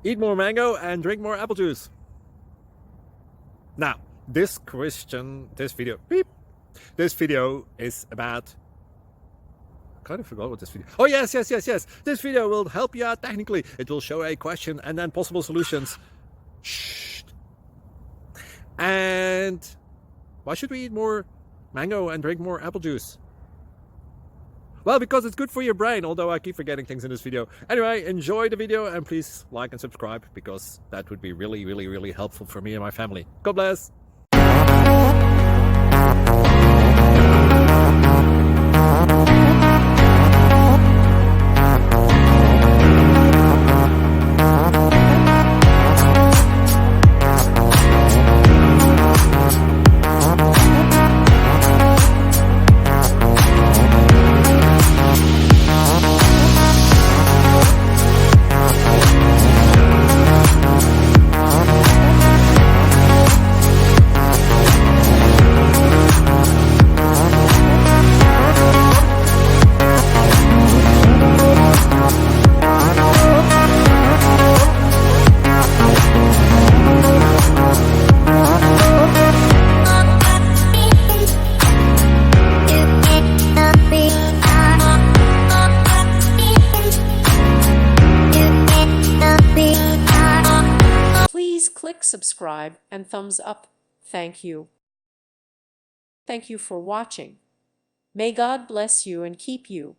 Eat more mango and drink more apple juice. Now, this video is about, I kind of forgot what this video. Oh, yes. This video will help you out technically. It will show a question and then possible solutions. Shh. And why should we eat more mango and drink more apple juice? Well, because it's good for your brain, although I keep forgetting things in this video. Anyway, enjoy the video and please like and subscribe, because that would be really helpful for me and my family. God bless. Please click subscribe and thumbs up. Thank you. Thank you for watching. May God bless you and keep you.